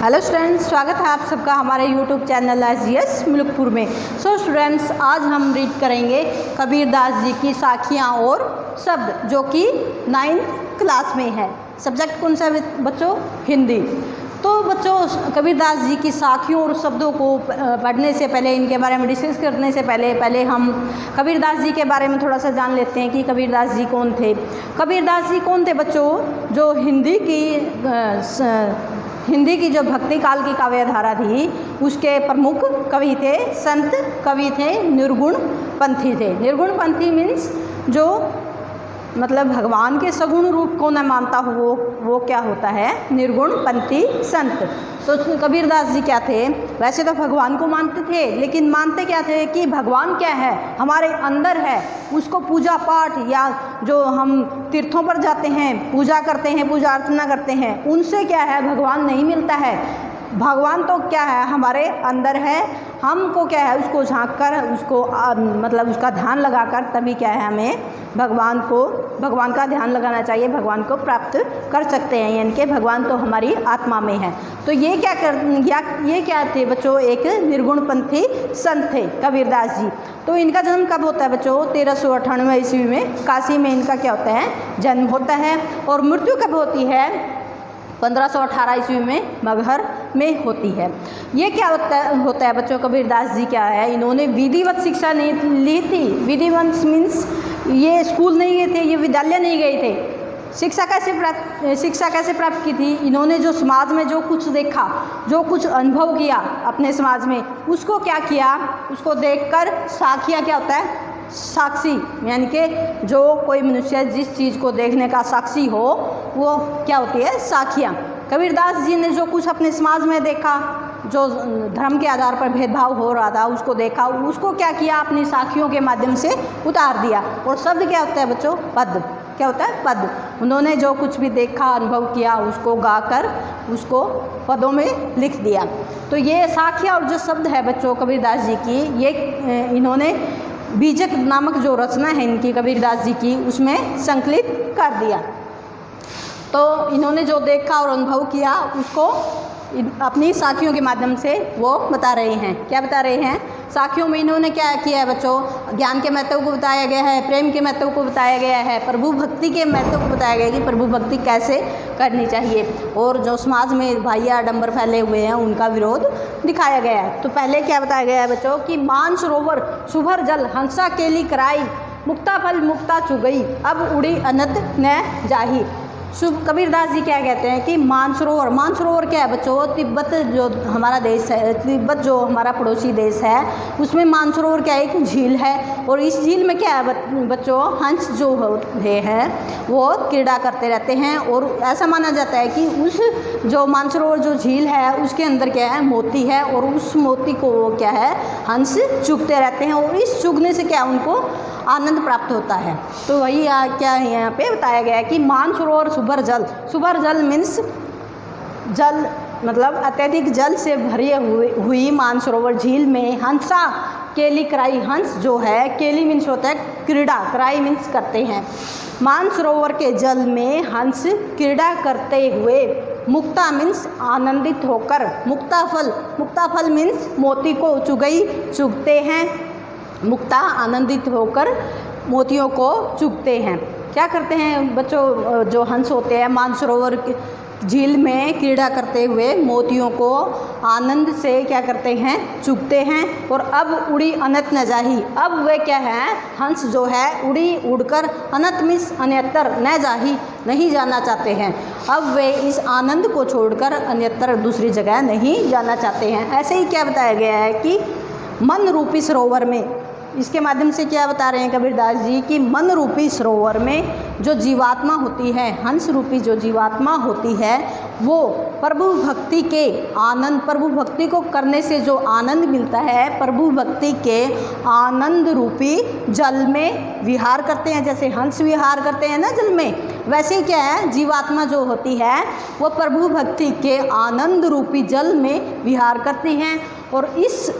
Hello students, स्वागत है आप सबका हमारे यूट्यूब चैनल SGS मुलकपुर में। सो स्टूडेंट्स, आज हम रीड करेंगे कबीरदास जी की साखियाँ और शब्द, जो कि 9th क्लास में है। सब्जेक्ट कौन सा बच्चों? हिंदी। तो बच्चों, कबीरदास जी की साखियों और शब्दों को पढ़ने से पहले, इनके बारे में डिस्कस करने से पहले हम कबीरदास जी के बारे में थोड़ा सा जान लेते हैं कि कबीरदास जी कौन थे। कबीरदास जी कौन थे बच्चों? जो हिंदी की जो भक्ति काल की काव्य धारा थी, उसके प्रमुख कवि थे, संत कवि थे, निर्गुण पंथी थे। निर्गुण पंथी मीन्स जो मतलब भगवान के सगुण रूप को न मानता हो, वो क्या होता है? निर्गुण पंथी संत। तो कबीरदास जी क्या थे? वैसे तो भगवान को मानते थे, लेकिन मानते क्या थे कि भगवान क्या है, हमारे अंदर है। उसको पूजा पाठ या जो हम तीर्थों पर जाते हैं, पूजा करते हैं, पूजा अर्चना करते हैं, उनसे क्या है, भगवान नहीं मिलता है। भगवान तो क्या है, हमारे अंदर है। हमको क्या है, उसको झांक कर, उसको मतलब उसका ध्यान लगाकर, तभी क्या है, हमें भगवान का ध्यान लगाना चाहिए, भगवान को प्राप्त कर सकते हैं। यानी कि भगवान तो हमारी आत्मा में है। तो ये क्या थे बच्चों? एक निर्गुणपंथी संत थे कबीरदास जी। तो इनका जन्म कब होता है बच्चों? 1398 ईस्वी में काशी में इनका क्या होता है? जन्म होता है। और मृत्यु कब होती है? 1518 ईस्वी में मगहर में होती है। ये क्या होता है बच्चों? कबीरदास जी क्या है, इन्होंने विधिवत शिक्षा नहीं ली थी। विधिवत मीन्स ये स्कूल नहीं गए थे, ये विद्यालय नहीं गए थे। शिक्षा कैसे प्राप्त की थी? इन्होंने जो समाज में जो कुछ देखा, जो कुछ अनुभव किया अपने समाज में, उसको क्या किया, उसको देखकर साखियाँ क्या होता है? साक्षी। यानी कि जो कोई मनुष्य जिस चीज़ को देखने का साक्षी हो, वो क्या होती है? साखियाँ। कबीरदास जी ने जो कुछ अपने समाज में देखा, जो धर्म के आधार पर भेदभाव हो रहा था, उसको देखा, उसको क्या किया? अपनी साखियों के माध्यम से उतार दिया। और शब्द क्या होता है बच्चों? पद। क्या होता है? पद। उन्होंने जो कुछ भी देखा, अनुभव किया, उसको गाकर उसको पदों में लिख दिया। तो ये साखियाँ और जो शब्द है बच्चों कबीरदास जी की, ये इन्होंने बीजक नामक जो रचना है इनकी, कबीरदास जी की, उसमें संकलित कर दिया। तो इन्होंने जो देखा और अनुभव किया, उसको अपनी साखियों के माध्यम से वो बता रहे हैं। क्या बता रहे हैं? साखियों में इन्होंने क्या किया है बच्चों? ज्ञान के महत्व को बताया गया है, प्रेम के महत्व को बताया गया है, प्रभु भक्ति के महत्व को बताया गया है कि प्रभु भक्ति कैसे करनी चाहिए, और जो समाज में भाइया आडंबर फैले हुए हैं, उनका विरोध दिखाया गया है। तो पहले क्या बताया गया है बच्चों? कि मान सरोवर सुभर जल, हंसा केली कराई, मुक्ता फल मुक्ता चुगई, अब उड़ी अनंत न जाही। कबीरदास जी क्या कहते हैं कि मानसरोवर क्या है बच्चों? तिब्बत जो हमारा देश है, तिब्बत जो हमारा पड़ोसी देश है, उसमें मानसरोवर क्या है? एक झील है। और इस झील में क्या है बच्चों? हंस जो होते हैं वो क्रीड़ा करते रहते हैं। और ऐसा माना जाता है कि उस जो मानसरोवर जो झील है, उसके अंदर क्या है? मोती है। और उस मोती को क्या है? हंस चुगते रहते हैं। और इस चुगने से क्या उनको आनंद प्राप्त होता है। तो वही क्या है यहाँ पे बताया गया है कि मानसरोवर सुभर जल मीन्स जल, मतलब अत्यधिक जल से भरी हुई मानसरोवर झील में हंसा केली कराई। हंस जो है, केली मीन्स होता है क्रीड़ा, कराई मीन्स करते हैं। मानसरोवर के जल में हंस क्रीड़ा करते हुए, मुक्ता मीन्स आनंदित होकर, मुक्ता फल मीन्स मोती को चुगते हैं। मुक्ता आनंदित होकर मोतियों को चुगते हैं। क्या करते हैं बच्चों? जो हंस होते हैं मानसरोवर झील में क्रीड़ा करते हुए मोतियों को आनंद से क्या करते हैं? चुगते हैं। और अब उड़ी अनंत न जाही। अब वे क्या है? हंस जो है उड़कर, अनंत मीन्स अन्यत्र, न जाही नहीं जाना चाहते हैं। अब वे इस आनंद को छोड़कर अन्यत्र दूसरी जगह नहीं जाना चाहते हैं। ऐसे ही क्या बताया गया है कि मन रूपी सरोवर में, इसके माध्यम से क्या बता रहे हैं कबीरदास जी कि मन रूपी सरोवर में जो जीवात्मा होती है, हंस रूपी जो जीवात्मा होती है, वो प्रभु भक्ति के आनंद, प्रभु भक्ति को करने से जो आनंद मिलता है, प्रभु भक्ति के आनंद रूपी जल में विहार करते हैं। जैसे हंस विहार करते हैं ना जल में, वैसे ही क्या है? जीवात्मा जो होती है वो प्रभु भक्ति के आनंद रूपी जल में विहार करती हैं। और इस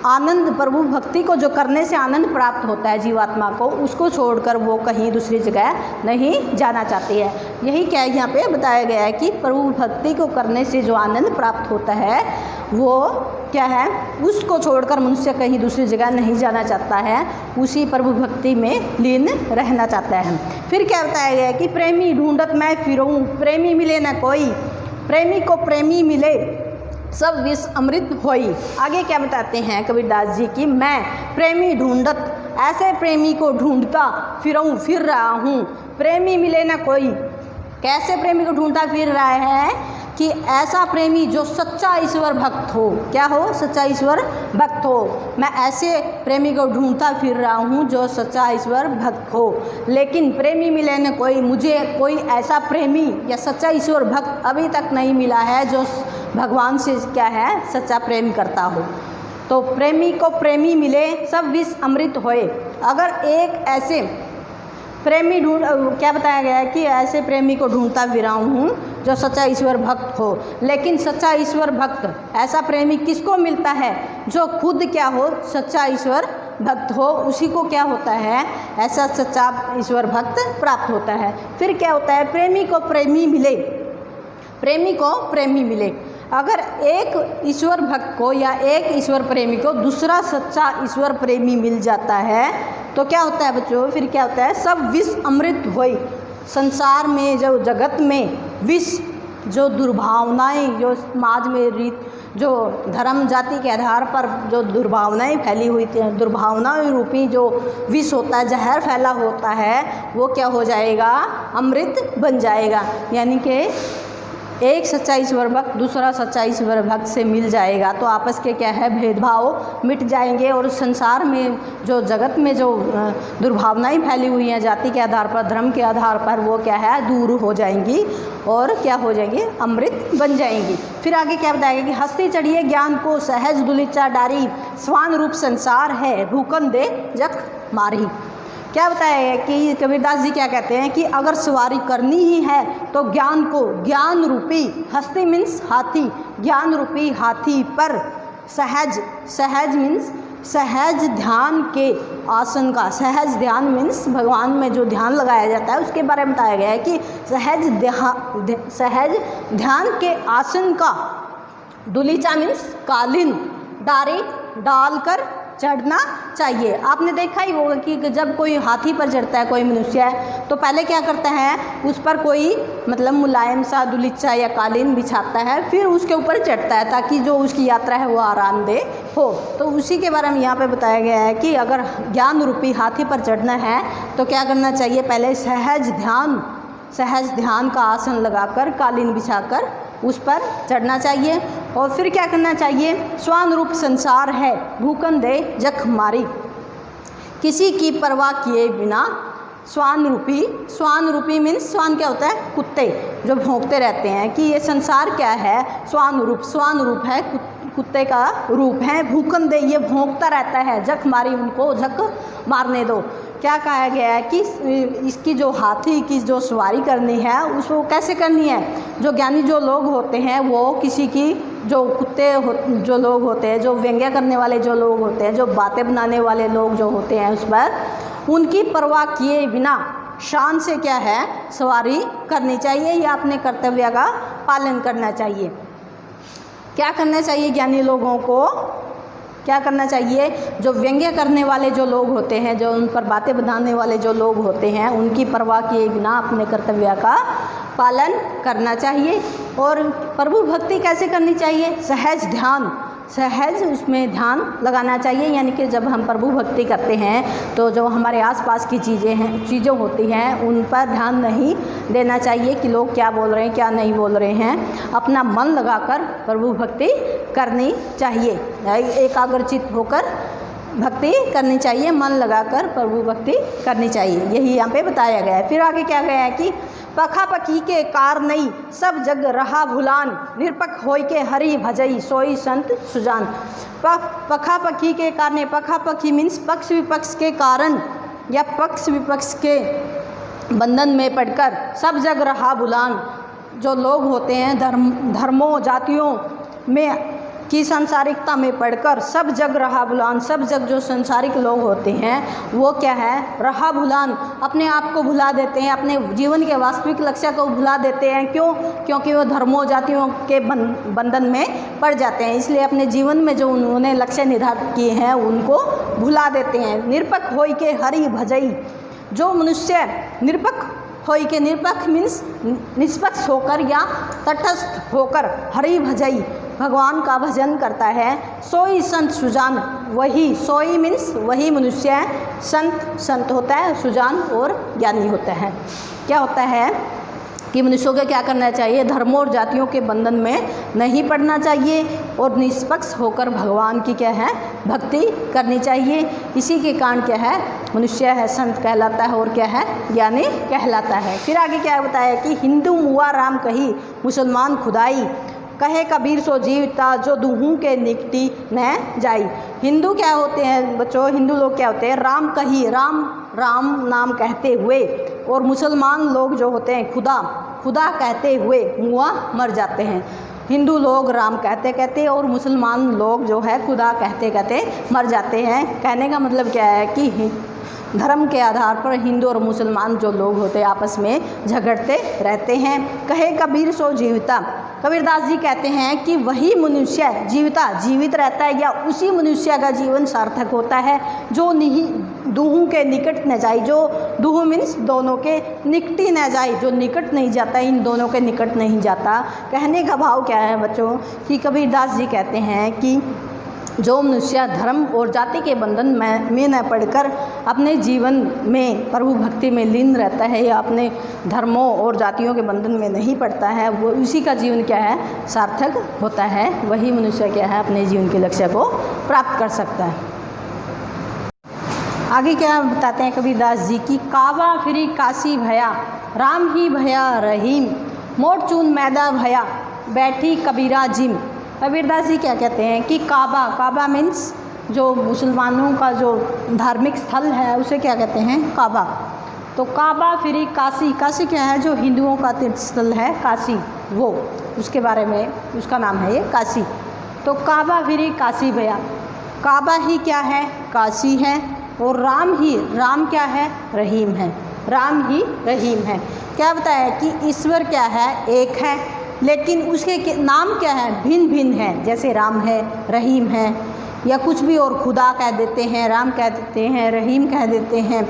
आनंद, प्रभु भक्ति को जो करने से आनंद प्राप्त होता है जीवात्मा को, उसको छोड़कर वो कहीं दूसरी जगह नहीं जाना चाहती है। यही क्या यहाँ पे बताया गया है कि प्रभु भक्ति को करने से जो आनंद प्राप्त होता है वो क्या है, उसको छोड़कर मनुष्य कहीं दूसरी जगह नहीं जाना चाहता है, उसी प्रभु भक्ति में लीन रहना चाहता है। फिर क्या बताया गया है कि प्रेमी ढूंढत मैं फिरूं, प्रेमी मिले न कोई, प्रेमी को प्रेमी मिले सब विष अमृत होई। आगे क्या बताते हैं कबीरदास जी की, मैं प्रेमी ढूंढत, ऐसे प्रेमी को ढूंढता फिर रहा हूँ, प्रेमी मिले ना कोई। कैसे प्रेमी को ढूंढता फिर रहा है कि ऐसा प्रेमी जो सच्चा ईश्वर भक्त हो। क्या हो? सच्चा ईश्वर भक्त हो। मैं ऐसे प्रेमी को ढूंढता फिर रहा हूँ जो सच्चा ईश्वर भक्त हो, लेकिन प्रेमी मिले न कोई, मुझे कोई ऐसा प्रेमी या सच्चा ईश्वर भक्त अभी तक नहीं मिला है जो भगवान से क्या है, सच्चा प्रेम करता हो। तो प्रेमी को प्रेमी मिले सब विष अमृत होए। अगर एक ऐसे प्रेमी क्या बताया गया है कि ऐसे प्रेमी को ढूंढता फिरा हूँ जो सच्चा ईश्वर भक्त हो, लेकिन सच्चा ईश्वर भक्त ऐसा प्रेमी किसको मिलता है? जो खुद क्या हो, सच्चा ईश्वर भक्त हो, उसी को क्या होता है, ऐसा सच्चा ईश्वर भक्त प्राप्त होता है। फिर क्या होता है, प्रेमी को प्रेमी मिले, प्रेमी को प्रेमी मिले। अगर एक ईश्वर भक्त को या एक ईश्वर प्रेमी को दूसरा सच्चा ईश्वर प्रेमी मिल जाता है तो क्या होता है बच्चों? फिर क्या होता है, सब विष अमृत होई। संसार में, जो जगत में विष, जो दुर्भावनाएं, जो समाज में रीत, जो धर्म जाति के आधार पर जो दुर्भावनाएं फैली हुई थी, दुर्भावनाएं रूपी जो विष होता है, जहर फैला होता है, वो क्या हो जाएगा, अमृत बन जाएगा। यानी कि एक सच्चा ईश्वर भक्त दूसरा सच्चा ईश्वर भक्त से मिल जाएगा तो आपस के क्या है, भेदभाव मिट जाएंगे और संसार में, जो जगत में जो दुर्भावनाएं फैली हुई हैं जाति के आधार पर, धर्म के आधार पर, वो क्या है, दूर हो जाएंगी और क्या हो जाएंगी, अमृत बन जाएंगी। फिर आगे क्या बताएगा कि हस्ती चढ़िए ज्ञान को सहज दुलिचा डारी, स्वान रूप संसार है भूकन दे जख मारी। क्या बताया है कि कबीरदास जी क्या कहते हैं कि अगर सवारी करनी ही है तो ज्ञान को, ज्ञान रूपी, हस्ती मीन्स हाथी, ज्ञान रूपी हाथी पर सहज, सहज मीन्स सहज ध्यान के आसन का, सहज ध्यान मीन्स भगवान में जो ध्यान लगाया जाता है उसके बारे में बताया गया है कि सहज ध्यान के आसन का, दुलीचा मीन्स कालीन, डारी डालकर चढ़ना चाहिए। आपने देखा ही होगा कि जब कोई हाथी पर चढ़ता है कोई मनुष्य है तो पहले क्या करता है, उस पर कोई मतलब मुलायम सा दुलीचा या कालीन बिछाता है, फिर उसके ऊपर चढ़ता है ताकि जो उसकी यात्रा है वो आरामदेह हो। तो उसी के बारे में यहाँ पे बताया गया है कि अगर ज्ञान रूपी हाथी पर चढ़ना है तो क्या करना चाहिए, पहले सहज ध्यान का आसन लगाकर, कालीन बिछाकर उस पर चढ़ना चाहिए। और फिर क्या करना चाहिए, स्वान रूप संसार है भूकन दे जख मारी, किसी की परवाह किए बिना स्वान रूपी मीन्स, स्वान क्या होता है, कुत्ते जो भौंकते रहते हैं, कि ये संसार क्या है, स्वान रूप है, कुत्ते का रूप है। भूकन दे, ये भौंकता रहता है, जख मारी, उनको झक मारने दो। क्या कहा गया है कि इसकी जो हाथी की जो सवारी करनी है उसको कैसे करनी है, जो ज्ञानी जो लोग होते हैं वो किसी की, जो कुत्ते जो लोग होते हैं, जो व्यंग्य करने वाले जो लोग होते हैं, जो बातें बनाने वाले लोग जो होते हैं, उस पर उनकी परवाह किए बिना शान से क्या है, सवारी करनी चाहिए या अपने कर्तव्य का पालन करना चाहिए। क्या करना चाहिए ज्ञानी लोगों को, क्या करना चाहिए, जो व्यंग्य करने वाले जो लोग होते हैं, जो उन पर बातें बनाने वाले जो लोग होते हैं, उनकी परवाह किए बिना अपने कर्तव्य का पालन करना चाहिए। और प्रभु भक्ति कैसे करनी चाहिए, सहज उसमें ध्यान लगाना चाहिए। यानी कि जब हम प्रभु भक्ति करते हैं तो जो हमारे आसपास की चीज़ें होती हैं उन पर ध्यान नहीं देना चाहिए कि लोग क्या बोल रहे हैं क्या नहीं बोल रहे हैं। अपना मन लगाकर प्रभु भक्ति करनी चाहिए, एकाग्रचित होकर भक्ति करनी चाहिए, मन लगाकर प्रभु भक्ति करनी चाहिए, यही यहाँ पे बताया गया है। फिर आगे क्या गया है कि पखापखी के कार नहीं सब जग रहा भुलान, निरपख होय के हरि भजई सोई संत सुजान। पखापखी के कारण, पखापखी मीन्स पक्ष विपक्ष के कारण या पक्ष विपक्ष के बंधन में पड़कर, सब जग रहा भुलान, जो लोग होते हैं धर्मों जातियों में की सांसारिकता में पढ़कर सब जग रहा भुलान, सब जग जो संसारिक लोग होते हैं वो क्या है, रहा भुलान, अपने आप को भुला देते हैं, अपने जीवन के वास्तविक लक्ष्य को भुला देते हैं। क्यों? क्योंकि वो धर्मों जातियों के बंधन में पड़ जाते हैं, इसलिए अपने जीवन में जो उन्होंने लक्ष्य निर्धारित किए हैं उनको भुला देते हैं। निरपक होई के हरि भजई, जो मनुष्य निरपक होई के, निरपक्ष मीन्स निष्पक्ष होकर या तटस्थ होकर हरि भजई भगवान का भजन करता है, सोई संत सुजान, वही सोई मीन्स वही मनुष्य संत होता है, सुजान और ज्ञानी होता है। क्या होता है कि मनुष्यों को क्या करना चाहिए, धर्मों और जातियों के बंधन में नहीं पड़ना चाहिए और निष्पक्ष होकर भगवान की क्या है, भक्ति करनी चाहिए। इसी के कारण क्या है, मनुष्य है संत कहलाता है और क्या है, ज्ञानी कहलाता है। फिर आगे क्या बताया कि हिंदू मुआ राम कही, मुसलमान खुदाई, कहे कबीर सो जीवता, जो दूहों के निकटी न जाई। हिंदू क्या होते हैं बच्चों, हिंदू लोग क्या होते हैं, राम कही, राम नाम कहते हुए, और मुसलमान लोग जो होते हैं खुदा कहते हुए मुआ मर जाते हैं। हिंदू लोग राम कहते कहते और मुसलमान लोग जो है खुदा कहते कहते मर जाते हैं। कहने का मतलब क्या है कि धर्म के आधार पर हिंदू और मुसलमान जो लोग होते हैं आपस में झगड़ते रहते हैं। कहे कबीर सो जीविता, कबीरदास जी कहते हैं कि वही मनुष्य जीवित रहता है या उसी मनुष्य का जीवन सार्थक होता है जो दूहों के निकट न जाए, जो दूह मीन्स दोनों के निकटी न जाए, जो निकट नहीं जाता, इन दोनों के निकट नहीं जाता। कहने का भाव क्या है बच्चों कि कबीरदास जी कहते हैं कि जो मनुष्य धर्म और जाति के बंधन में न पड़कर अपने जीवन में प्रभु भक्ति में लीन रहता है या अपने धर्मों और जातियों के बंधन में नहीं पड़ता है, वो उसी का जीवन क्या है, सार्थक होता है। वही मनुष्य क्या है, अपने जीवन के लक्ष्य को प्राप्त कर सकता है। आगे क्या बताते हैं कबीरदास जी की, काबा फिरी काशी भया, राम ही भया रहीम, मोट चून मैदा भया, बैठी कबीरा जिम। कबीरदास जी क्या कहते हैं कि काबा मीन्स जो मुसलमानों का जो धार्मिक स्थल है उसे क्या कहते हैं, काबा। तो काबा फिरी काशी क्या है, जो हिंदुओं का तीर्थ स्थल है काशी, वो उसके बारे में उसका नाम है ये काशी। तो काबा फिरी काशी भया, काबा ही क्या है, काशी है, और राम क्या है, रहीम है, राम ही रहीम है। क्या बताया कि ईश्वर क्या है, एक है, लेकिन उसके नाम क्या है, भिन्न भिन्न है। जैसे राम है, रहीम है, या कुछ भी और खुदा कह देते हैं, राम कह देते हैं, रहीम कह देते हैं,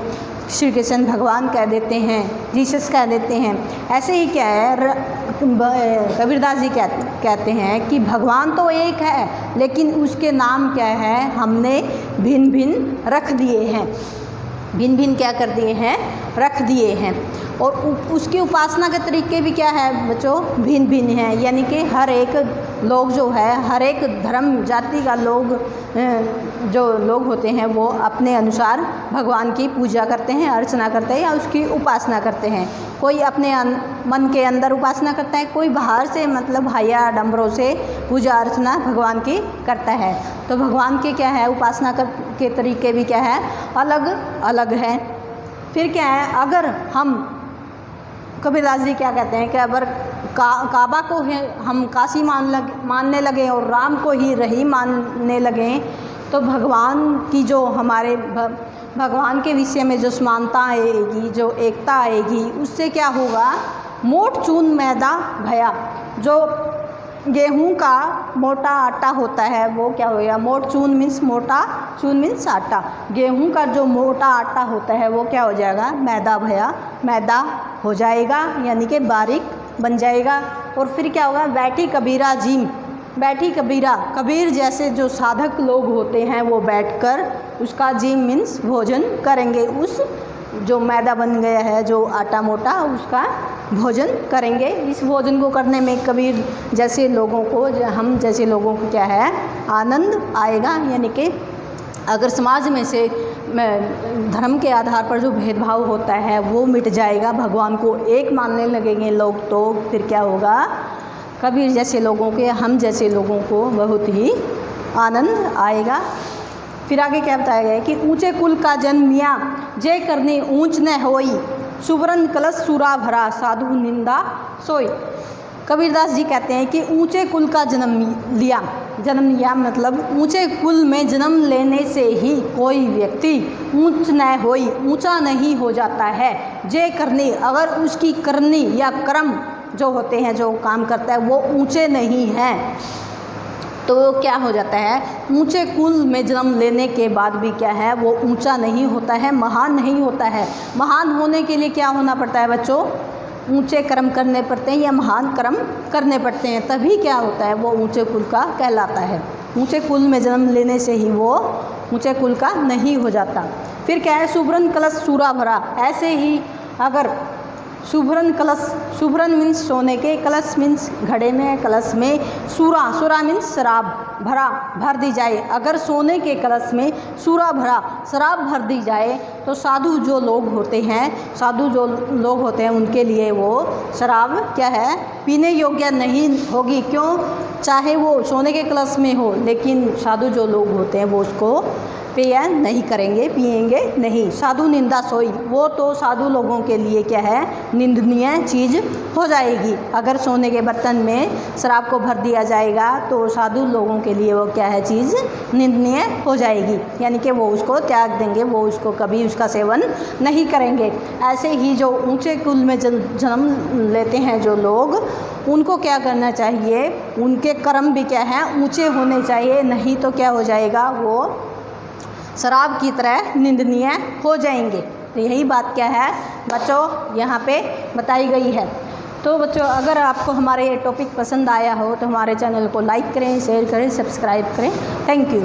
श्री कृष्ण भगवान कह देते हैं, जीसस कह देते हैं। ऐसे ही क्या है, कबीरदास जी कहते हैं कि भगवान तो एक है लेकिन उसके नाम क्या है, हमने भिन्न भिन्न रख दिए हैं, भिन्न भिन्न क्या कर दिए हैं, रख दिए हैं। और उसकी उपासना के तरीके भी क्या है बच्चों, भिन्न भिन्न हैं। यानी कि हर एक लोग जो है, हर एक धर्म जाति का जो लोग होते हैं वो अपने अनुसार भगवान की पूजा करते हैं, अर्चना करते हैं या उसकी उपासना करते हैं। कोई अपने मन के अंदर उपासना करता है, कोई बाहर से मतलब हाया आडम्बरों से पूजा अर्चना भगवान की करता है। तो भगवान के क्या है, उपासना के तरीके भी क्या है, अलग अलग है। फिर क्या है, अगर हम कबीरदास जी क्या कहते हैं कि अगर काबा को हम काशी मानने लगे और राम को ही रहीम मानने लगे तो भगवान की जो हमारे भगवान के विषय में जो समानता आएगी, जो एकता आएगी, उससे क्या होगा, मोट चून मैदा भया, जो गेहूं का मोटा आटा होता है वो क्या हो गया, मोट चून मीन्स मोटा, चून मीन्स आटा, गेहूं का जो मोटा आटा होता है वो क्या हो जाएगा, मैदा भया, मैदा हो जाएगा, यानी कि बारीक बन जाएगा। और फिर क्या होगा, बैठी कबीरा जिम, बैठी कबीरा, कबीर जैसे जो साधक लोग होते हैं वो बैठकर उसका जिम मीन्स भोजन करेंगे, उस जो मैदा बन गया है, जो आटा मोटा, उसका भोजन करेंगे। इस भोजन को करने में कबीर जैसे लोगों को, हम जैसे लोगों को क्या है, आनंद आएगा। यानी कि अगर समाज में से धर्म के आधार पर जो भेदभाव होता है वो मिट जाएगा, भगवान को एक मानने लगेंगे लोग, तो फिर क्या होगा, कबीर जैसे लोगों के, हम जैसे लोगों को बहुत ही आनंद आएगा। फिर आगे क्या बताया गया है कि ऊंचे कुल का जन्म मिया, जय करने ऊंच न होई, सुवर्ण कलश सूरा भरा, साधु निंदा सोई। कबीरदास जी कहते हैं कि ऊंचे कुल का जन्म लिया, जन्म लिया मतलब ऊंचे कुल में जन्म लेने से ही कोई व्यक्ति ऊंच न होई ऊंचा नहीं हो जाता है। जे करनी अगर उसकी करनी या कर्म जो होते हैं जो काम करता है वो ऊंचे नहीं हैं तो क्या हो जाता है, ऊंचे कुल में जन्म लेने के बाद भी क्या है वो ऊंचा नहीं होता है, महान नहीं होता है। महान होने के लिए क्या होना पड़ता है बच्चों, ऊंचे कर्म करने पड़ते हैं या महान कर्म करने पड़ते हैं, तभी क्या होता है वो ऊंचे कुल का कहलाता है। ऊंचे कुल में जन्म लेने से ही वो ऊंचे कुल का नहीं हो जाता। फिर क्या है, शुभ्रन कलश सूरा भरा। ऐसे ही अगर शुभ्रन कलश, शुभ्रन मीन्स सोने के, कलश मीन्स घड़े में, कलश में सूरा, सूरा मीन्स शराब भरा भर दी जाए। अगर सोने के कलश में सूरा भरा शराब भर दी जाए तो साधु जो लोग होते हैं, साधु जो लोग होते हैं उनके लिए वो शराब क्या है, पीने योग्य नहीं होगी। क्यों, चाहे वो सोने के कलश में हो लेकिन साधु जो लोग होते हैं वो उसको पेय नहीं करेंगे, पिएंगे नहीं। साधु निंदा सोई, वो तो साधु लोगों के लिए क्या है, निंदनीय चीज़ हो जाएगी। अगर सोने के बर्तन में शराब को भर दिया जाएगा तो साधु लोगों के लिए वो क्या है, चीज़ निंदनीय हो जाएगी, यानी कि वो उसको त्याग देंगे, वो उसको कभी उसका सेवन नहीं करेंगे। ऐसे ही जो ऊंचे कुल में जन्म लेते हैं जो लोग, उनको क्या करना चाहिए, उनके कर्म भी क्या है, ऊंचे होने चाहिए, नहीं तो क्या हो जाएगा, वो शराब की तरह निंदनीय हो जाएंगे। तो यही बात क्या है बच्चों यहाँ पे बताई गई है। तो बच्चों अगर आपको हमारे ये टॉपिक पसंद आया हो तो हमारे चैनल को लाइक करें, शेयर करें, सब्सक्राइब करें। Thank you.